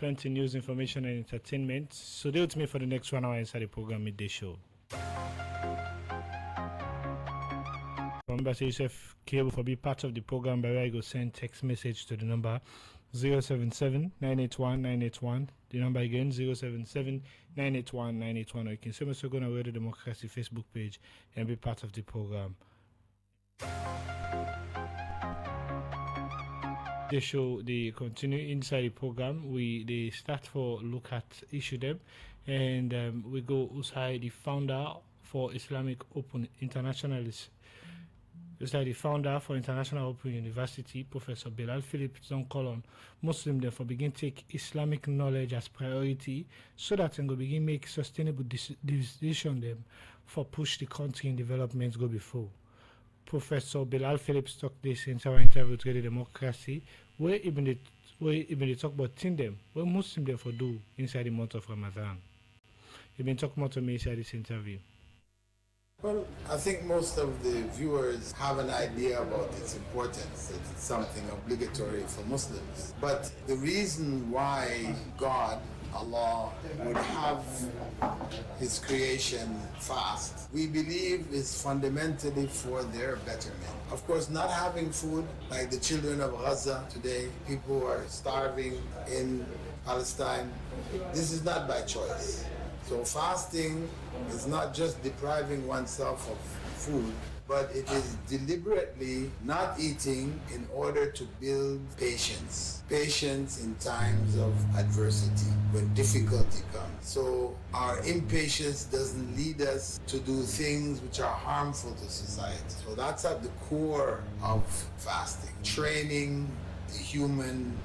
plenty news, information, and entertainment. So stay with me for the next 1 hour inside the program Midday Show. Remember, say yourself cable for be part of the program by where you go send text message to the number 077-981-981. The number again 077-981-981. Or you can send us on our Radio Democracy Facebook page and be part of the program. The show they continue inside the program. They start for look at issue them, and we go inside the founder for Islamic Open Internationalist. It's like the founder for International Open University, Professor Bilal Phillips, don't call on Muslim them for begin take Islamic knowledge as priority, so that they go begin make sustainable decision them for push the country in development go before. Professor Bilal Phillips talk this in our interview with Radio Democracy, where even they talk about thing them, what Muslim them for do inside the month of Ramadan. He been talking more to me inside this interview. Well, I think most of the viewers have an idea about its importance, that it's something obligatory for Muslims. But the reason why God, Allah, would have His creation fast, we believe is fundamentally for their betterment. Of course, not having food, like the children of Gaza today, people who are starving in Palestine, this is not by choice. So fasting is not just depriving oneself of food, but it is deliberately not eating in order to build patience. Patience in times of adversity, when difficulty comes. So our impatience doesn't lead us to do things which are harmful to society. So that's at the core of fasting. Training the human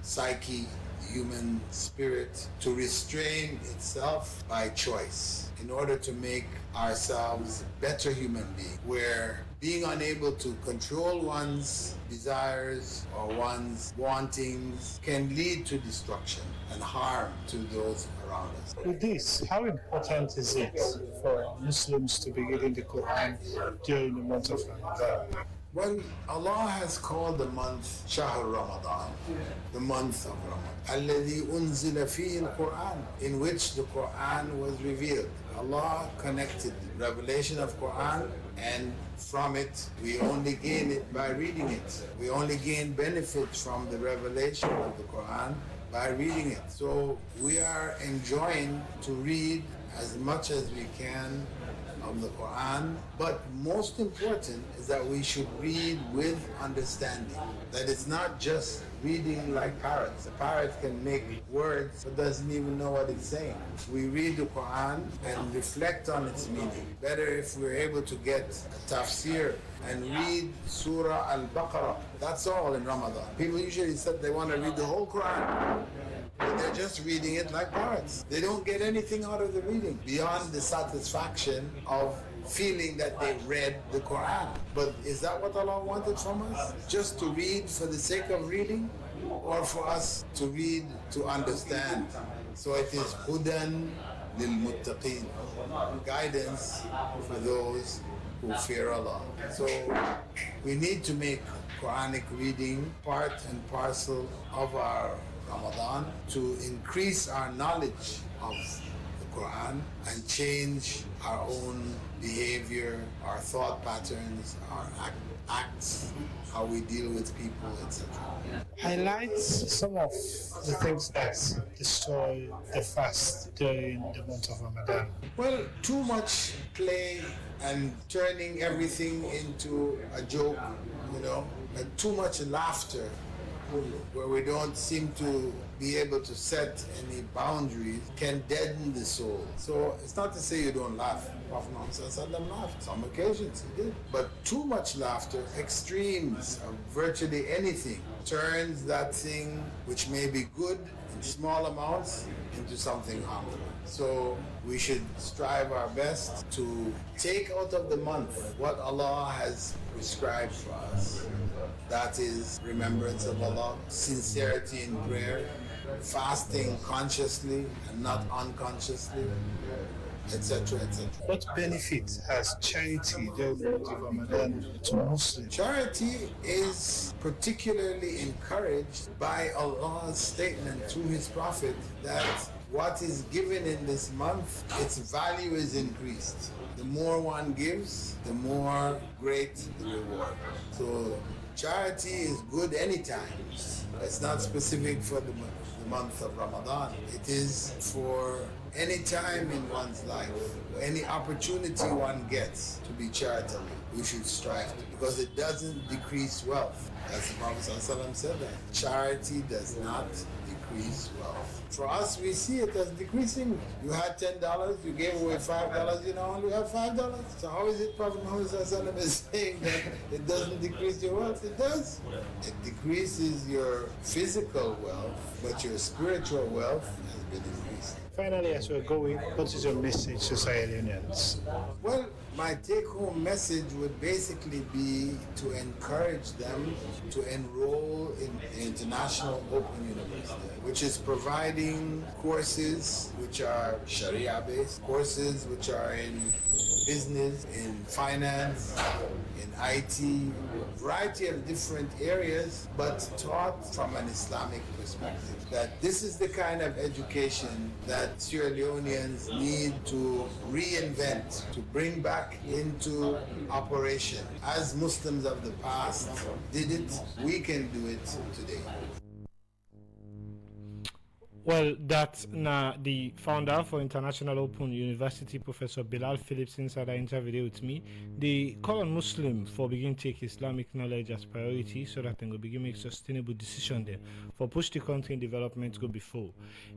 psyche, human spirit to restrain itself by choice in order to make ourselves better human beings, where being unable to control one's desires or one's wantings can lead to destruction and harm to those around us. With this, how important is it for Muslims to be reading the Quran during the month of Ramadan? Well, Allah has called the month Shahr Ramadan, the month of Ramadan, الذي أنزل فيه القرآن, in which the Quran was revealed. Allah connected the revelation of Quran, and from it we only gain it by reading it. We only gain benefit from the revelation of the Quran by reading it. So we are enjoined to read as much as we can of the Quran, but most important is that we should read with understanding. That it's not just reading like parrots. A parrot can make words but doesn't even know what it's saying. We read the Quran and reflect on its meaning. Better if we're able to get a tafsir and read Surah Al-Baqarah. That's all in Ramadan. People usually said they want to read the whole Quran, but they're just reading it like parrots. They don't get anything out of the reading beyond the satisfaction of feeling that they read the Quran. But is that what Allah wanted from us? Just to read for the sake of reading? Or for us to read to understand? So it is hudan lil muttaqin, guidance for those who fear Allah. So we need to make Quranic reading part and parcel of our Ramadan to increase our knowledge of the Quran and change our own behavior, our thought patterns, our acts, how we deal with people, etc. Highlight some of the things that destroy the fast during the month of Ramadan. Well, too much play and turning everything into a joke, and too much laughter, where we don't seem to be able to set any boundaries, can deaden the soul. So it's not to say you don't laugh. Prophet Muhammad laughed. Some occasions he did. But too much laughter, extremes of virtually anything, turns that thing which may be good in small amounts into something harmful. So we should strive our best to take out of the month what Allah has prescribed for us. That is remembrance of Allah, sincerity in prayer, fasting consciously and not unconsciously, etc., etc. What benefit has charity during the month of Ramadan to Muslims? Charity is particularly encouraged by Allah's statement through His Prophet that what is given in this month, its value is increased. The more one gives, the more great the reward. So charity is good anytime. It's not specific for the month of Ramadan. It is for any time in one's life, any opportunity one gets to be charitable, we should strive to, because it doesn't decrease wealth. As the Prophet ﷺ said that charity does not decrease wealth. For us, we see it as decreasing. You had $10, you gave away $5, you now only have $5. So how is it Prophet Muhammad ﷺ is saying that it doesn't decrease your wealth? It does. It decreases your physical wealth, but your spiritual wealth has been increased. Finally, as we're going, what is your message to Sierra Leoneans? Well, my take-home message would basically be to encourage them to enroll in the International Open University, which is providing courses which are Sharia-based, courses which are in business, in finance, in IT, a variety of different areas, but taught from an Islamic perspective. That this is the kind of education that Sierra Leoneans need to reinvent, to bring back into operation. As Muslims of the past did it, we can do it today. Well, that's the founder for International Open University, Professor Bilal Phillips, inside the interview with me. They call on Muslim for begin take Islamic knowledge as priority so that they will begin make sustainable decision there for push the country in development go before.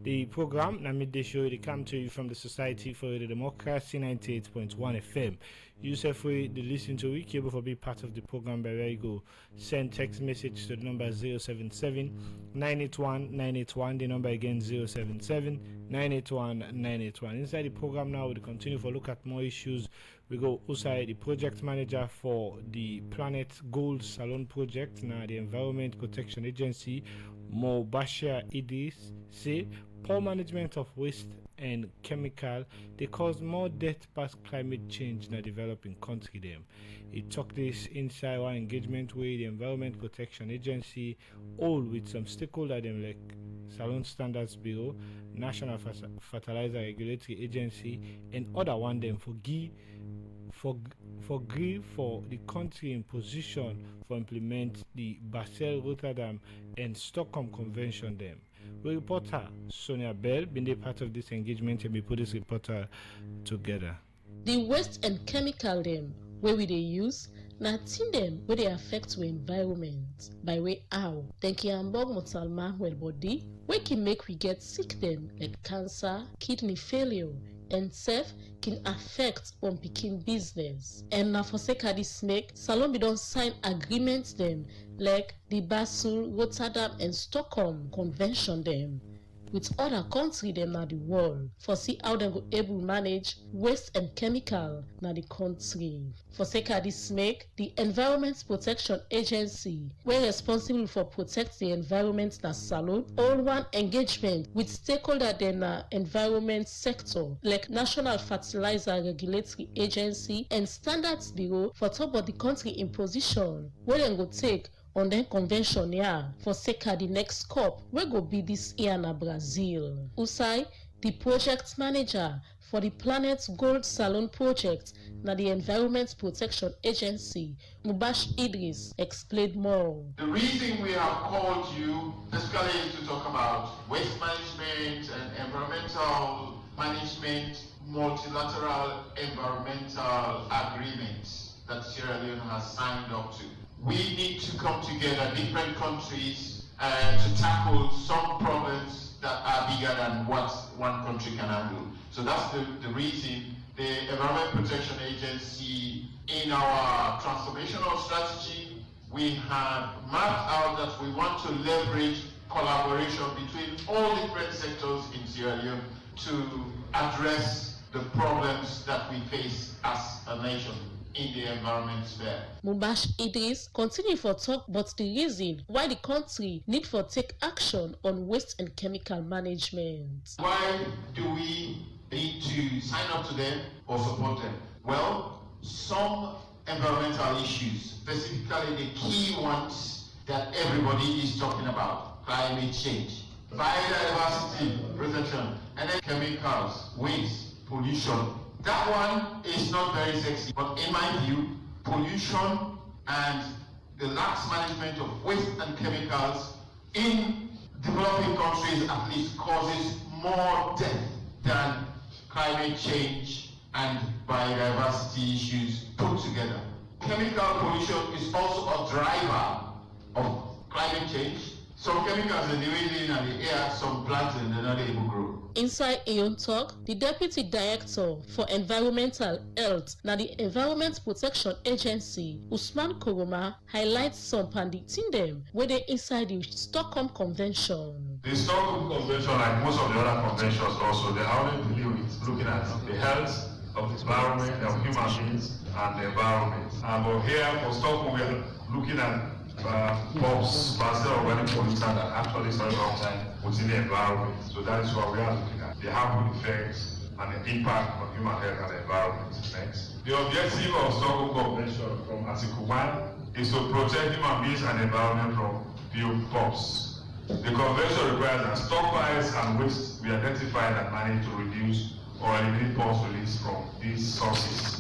The program, na midday show, they come to you from the Society for the Democracy 98.1 FM. Yourself way to listen to it, able for be part of the program by where you go. Send text message to the number 077 981 981. The number again 077 981 981. Inside the program now, we continue for look at more issues. We go outside the project manager for the Planet Gold Salon project, now the Environment Protection Agency, Mobashir Idris, say poor management of waste and chemical they cause more death past climate change in a developing country them. He talked this inside our engagement with the Environment Protection Agency, all with some stakeholders them like Salon Standards Bureau, National Fertilizer Regulatory Agency, and other one them for agree for the country in position for implement the Basel, Rotterdam and Stockholm Convention them. We reporter Sonia Bell been a part of this engagement and we put this reporter together. The waste and chemical them where we they use na tin them where they affect the environment by way how they can bog mutalma well body where can make we get sick them like cancer, kidney failure and self can affect on picking business. And now for sake of this make Salon be don't sign agreements them like the Basel, Rotterdam and Stockholm Convention them with other countries them na the world for see how they go able manage waste and chemical na the country. For sake of this make the Environment Protection Agency were responsible for protect the environment na Salon all one engagement with stakeholder them na environment sector like National Fertilizer Regulatory Agency and Standards Bureau for top of the country in position where they go take on the convention here for sake of the next COP we go be this year na Brazil. Usai, the project manager for the Planet Gold Salon project na the Environment Protection Agency, Mubash Idris, explained more. The reason we have called you basically is to talk about waste management and environmental management, multilateral environmental agreements that Sierra Leone has signed up to. We need to come together, different countries, to tackle some problems that are bigger than what one country can handle. So that's the reason the Environment Protection Agency, in our transformational strategy, we have mapped out that we want to leverage collaboration between all different sectors in Sierra Leone to address the problems that we face as a nation in the environment sphere. Mubash Idris continue for talk about the reason why the country need for take action on waste and chemical management. Why do we need to sign up to them or support them? Well, some environmental issues, specifically the key ones that everybody is talking about: climate change, biodiversity protection, and then chemicals, waste, pollution. That one is not very sexy, but in my view, pollution and the lax management of waste and chemicals in developing countries at least causes more death than climate change and biodiversity issues put together. Chemical pollution is also a driver of climate change. Some chemicals in the wind and the air, some plants and they're not able to grow. Inside Leone talk, the Deputy Director for Environmental Health na the Environment Protection Agency, Usman Koroma, highlights some panditing them where they inside the Stockholm Convention. The Stockholm Convention, like most of the other conventions also, they only deal with looking at the health of the environment, of human beings and the environment. But here for Stockholm, we are looking at POPs, parcel organic pollutant that actually spend a long time within the environment. So that is what we are looking at. The harmful effects and the impact on human health and the environment. Next. The objective of Stockholm Convention from Article 1 is to protect human beings and the environment from POPs. The convention requires that stockpiles and waste be identified and managed to reduce or eliminate POPs released from these sources.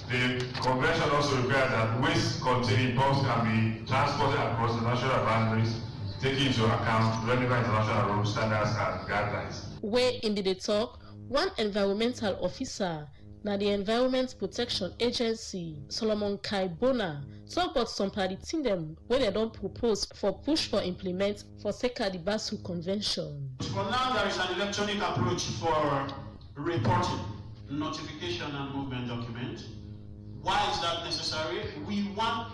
The convention also requires that waste containing POPs can be transported across the national boundaries, taking into account relevant international rules, standards, and guidelines. Where in the talk, one environmental officer, na the Environment Protection Agency, Solomon Kaibona, talk about some panditing them where they don't propose for push for implement for Seka the Basel Convention. For now, there is an electronic approach for reporting, notification, and movement document. Why is that necessary? We want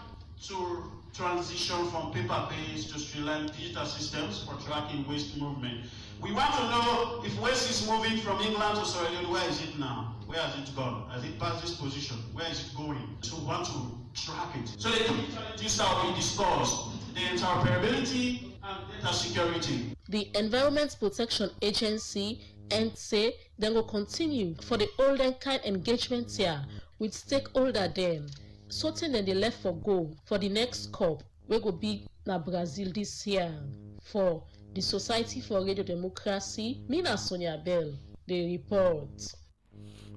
to transition from paper-based to streamlined digital systems for tracking waste movement. We want to know if waste is moving from England to Sierra Leone, where is it now? Where has it gone? Has it passed this position? Where is it going? So we want to track it. So the key challenges that we discussed, the interoperability and data security. The Environment Protection Agency and say they will continue for the olden kind engagement here with stakeholder them, certain that they left for go for the next COP, we go be na Brazil this year. For the Society for Radio Democracy, Mina Sonia Bell, they report.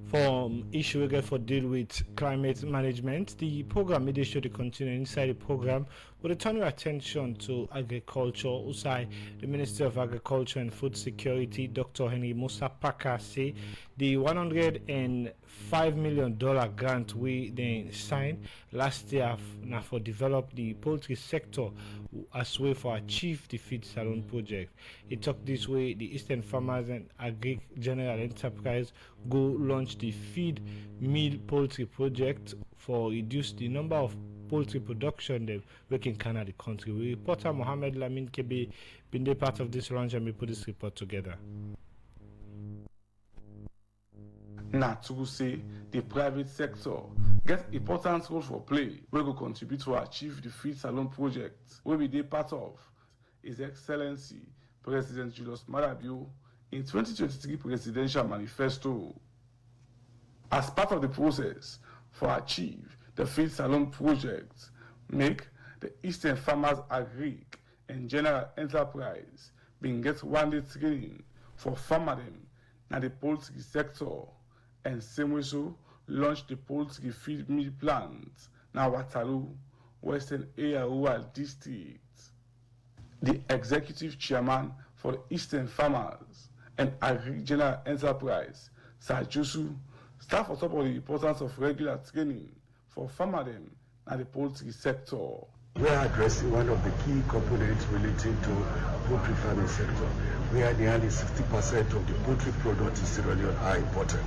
For issue we get for deal with climate management, the program made sure to continue inside the program with a turn your attention to agriculture. Usai, the Minister of Agriculture and Food Security, Dr. Henry Musa Paka, say the $105 million grant we then signed last year now for develop the poultry sector as way for achieve the feed salon project. He talked this way, the Eastern Farmers and Agri General Enterprise go launch the feed meal poultry project for reduce the number of poultry production they work in Canada country. We reporter Mohammed Lamin Kebe been the part of this launch and we put this report together. Not to say the private sector get important role for play we will contribute to achieve the feed salon project we be the part of His Excellency President Julius Marabio in 2023 presidential manifesto. As part of the process for achieve the feed salon project, make the Eastern Farmers Agri and General Enterprise being get one-day training for farmer them in the poultry sector, and same way so launch the poultry feed mill plant na Waterloo, Western Area Rural District. The executive chairman for the Eastern Farmers and Agri General Enterprise, Sir Josu, start on top of the importance of regular training for farmer them and the poultry sector. We are addressing one of the key components relating to poultry farming sector, where nearly 60% of the poultry products in Sierra Leone are imported.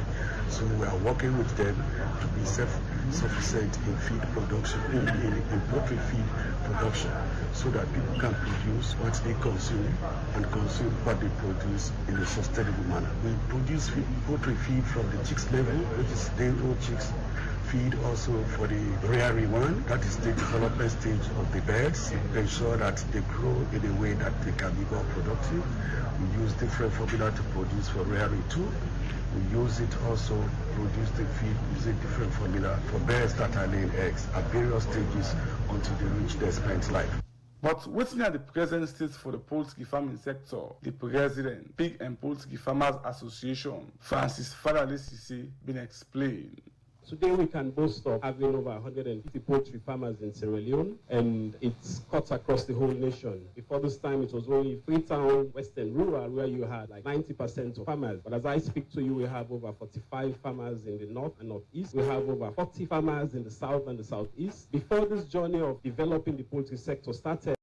So we are working with them to be self-sufficient in feed production, in poultry feed production, so that people can produce what they consume and consume what they produce in a sustainable manner. We produce poultry feed from the chicks level, which is day-old chicks, feed also for the rearing one, that is the development stage of the birds, ensure that they grow in a way that they can be more productive. We use different formula to produce for rearing too. We use it also produce the feed using different formula for birds that are laying eggs at various stages until they reach their spent life. But waiting at the present state for the poultry farming sector, the president, Pig and Poultry Farmers Association, Francis Fadalesisi, been explained. Today we can boast of having over 150 poultry farmers in Sierra Leone, and it's cut across the whole nation. Before this time, it was only Freetown, Western Rural, where you had like 90% of farmers. But as I speak to you, we have over 45 farmers in the north and northeast. We have over 40 farmers in the south and the southeast. Before this journey of developing the poultry sector started,